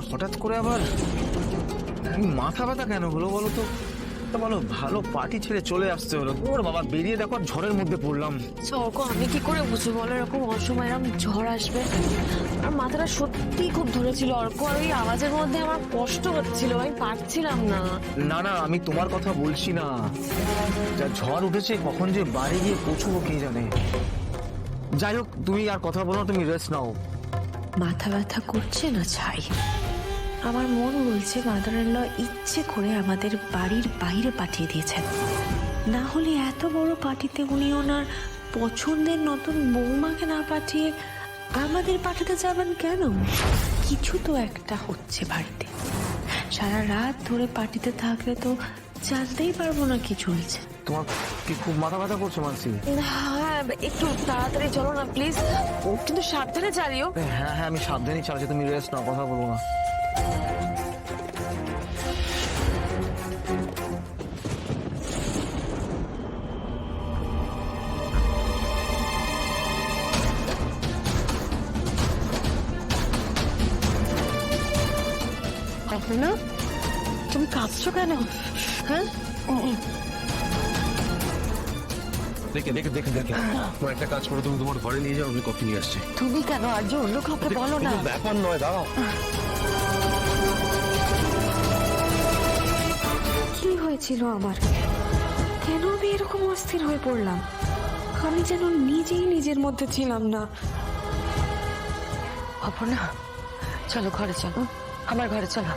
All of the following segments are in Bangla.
হঠাৎ করে আবার মাথা ব্যথা কেন হলো বলো তো? বলো, ভালো পার্টি ছেড়ে চলে আসতে হলো। ওর বাবা, বেরিয়ে দেখো ঝড়ের মধ্যে পড়লাম। অর্ক, আমি কি করে বুঝবো বলো এরকম অসময় এরকম ঝড় আসবে? আর মাথাটা সত্যি খুব ধরেছিল অর্ক, আর ওই আওয়াজের মধ্যে আমার কষ্ট হচ্ছিল, আমি পারছিলাম না। না না, আমি তোমার কথা বলছি না। যা ঝড় উঠেছে, কখন যে বাড়ি গিয়ে পৌঁছবো কে জানে। যাই হোক, তুমি আর কথা বলো না, তুমি রেস্ট নাও। মাথা ব্যথা করছে না ছাই, আমার মন বলছে মাদার-ইন-ল ইচ্ছে করে আমাদের বাড়ির বাইরে পাঠিয়ে দিয়েছেন। না হলে এত বড় পার্টিতে উনি ওনার পছন্দের নতুন বৌমাকে না পাঠিয়ে আমাদের পাঠাতে যাবেন কেন? কিছু তো একটা হচ্ছে বাড়িতে। সারা রাত ধরে পার্টিতে থাকলে তো জানতেই পারবো না কি চলছে। তোমার কি খুব মাথা ব্যথা করছে মানসি? হ্যাঁ, একটু তাড়াতাড়ি চলো না প্লিজ, কিন্তু সাবধানে চালিও। হ্যাঁ হ্যাঁ, আমি সাবধানেই চালাচ্ছি, তুমি রেস্ট নাও, কথা বলবো না। না, তুমি কাঁদছো কেন? হ্যাঁ, দেখে দেখে দেখে দেখে তোমার একটা কাজ করো, তুমি তোমার ঘরে নিয়ে যাও, আমি কফি নিয়ে আসছি। তুমি কেন আর যে অন্য কাউকে বলো না। ব্যাপার নয়, দাঁড়াও। কি হয়েছিল আমার? কেন আমি এরকম অস্থির হয়ে পড়লাম? আমি যেন নিজেই নিজের মধ্যে ছিলাম না। অপর্ণা, চলো ঘরে চলো, আমার ঘরে চলো।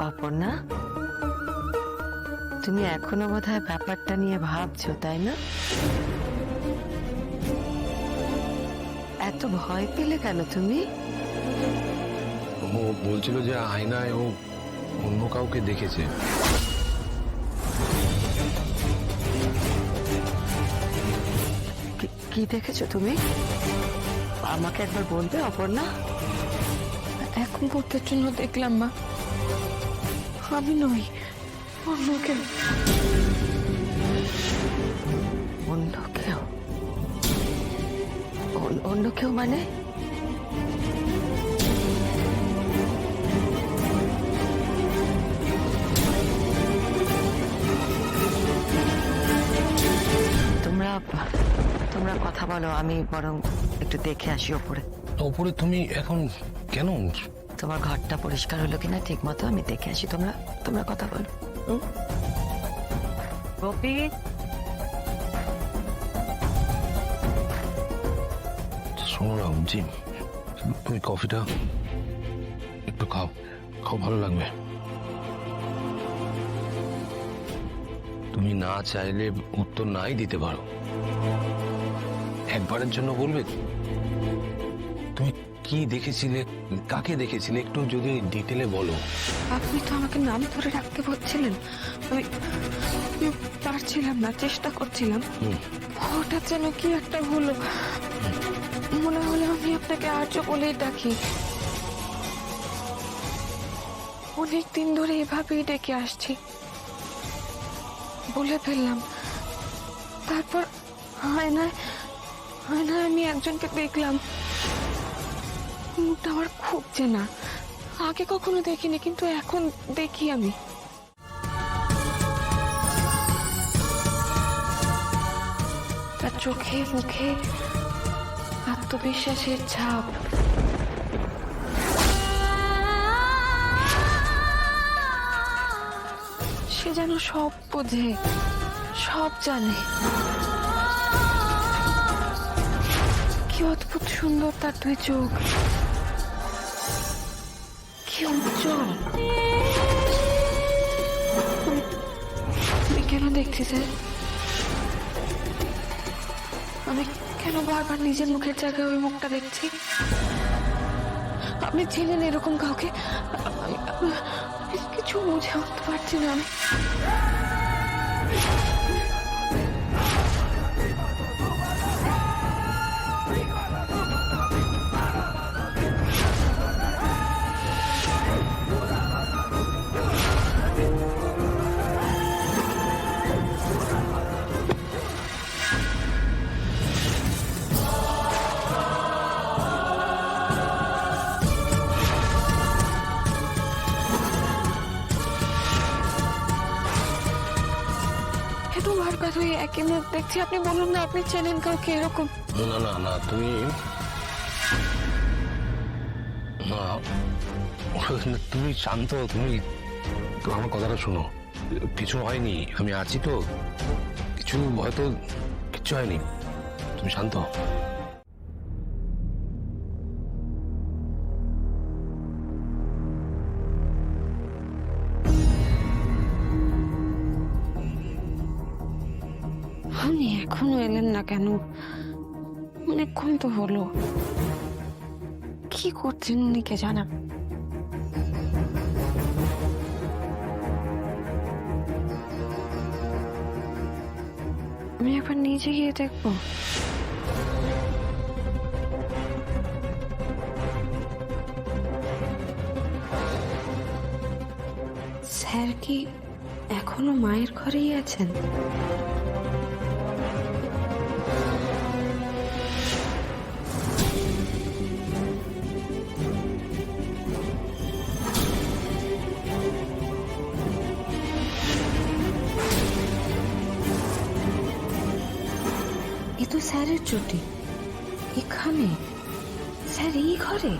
অপর্ণা, তুমি এখনো বোধহয় ব্যাপারটা নিয়ে ভাবছো, তাই না? এত ভয় পেলে কেন তুমি? ও বলছিল যে আয়নায় ও অন্য কাউকে দেখেছে। কি দেখেছো তুমি? আমাকে একবার বলবে অপর্ণা? এখন করতে জন্য দেখলাম মা, আমি নই, অন্য কেউ। অন্য কেউ? অন্য কেউ মানে? তোমরা কথা বলো, আমি বরং একটু দেখে আসি ওপরে। ওপরে তুমি এখন কেন? তোমার ঘরটা পরিষ্কার হলো কিনা ঠিক মতো আমি দেখে আসি, তোমরা কথা বলো। গোপী, শোনো না জি, তুমি কফিটা একটু খাও, ভালো লাগবে। তুমি না চাইলে উত্তর নাই দিতে পারো, একবারের জন্য বলবে তুমি কি দেখেছিলে, কাকে দেখেছিলে, একটু যদি ডিটেলে বলো। আপনি তো আমাকে নাম ধরে রাখতে বলছিলেন, আমি পারছিলাম না, চেষ্টা করছিলাম। হঠাৎ যেন কি একটা হলো, মনে হলো আমি আপনাকে আর্য বলেই ডাকি। অনেকদিন ধরে এভাবেই ডেকে আসছি, বলে ফেললাম। তারপর আয়নায় আমি একজনকে দেখলাম, মুখটা আমার খুব চেনা, আগে কখনো দেখিনি কিন্তু এখন দেখি আমি। তার চোখে মুখে আত্মবিশ্বাসের ছাপ। সে যেন সব বোঝে, সব জানে। কি অদ্ভুত সুন্দর তার দুই চোখ, কি উজ্জ্বল। আমি কেন দেখছি স্যার? আমি কেন বারবার নিজের মুখের জায়গায় ওই মুখটা দেখছি? আপনি ছিলেন এরকম কাউকে? আমি কিছু বুঝে উঠতে পারছি না। আমি দুই একই মুখ দেখছি, আপনি বলুন না আপনি চেনেন কাউকে এরকম? না না না, তুমি না, তুমি শান্ত, তুমি তো আমার কথাটা শোনো। কিছু হয়নি, আমি আছি তো, কিছু হয়তো কিচ্ছু হয়নি, তুমি শান্ত হও। উনি এখনো এলেন না কেন? অনেকক্ষণ তো হলো। কি করছেন উনি কে জানা? আমি একবার নিজে গিয়ে দেখবো। স্যার কি এখনো মায়ের ঘরেই আছেন? এ তো স্যারের ছুটি। এখানে? স্যার এই ঘরে?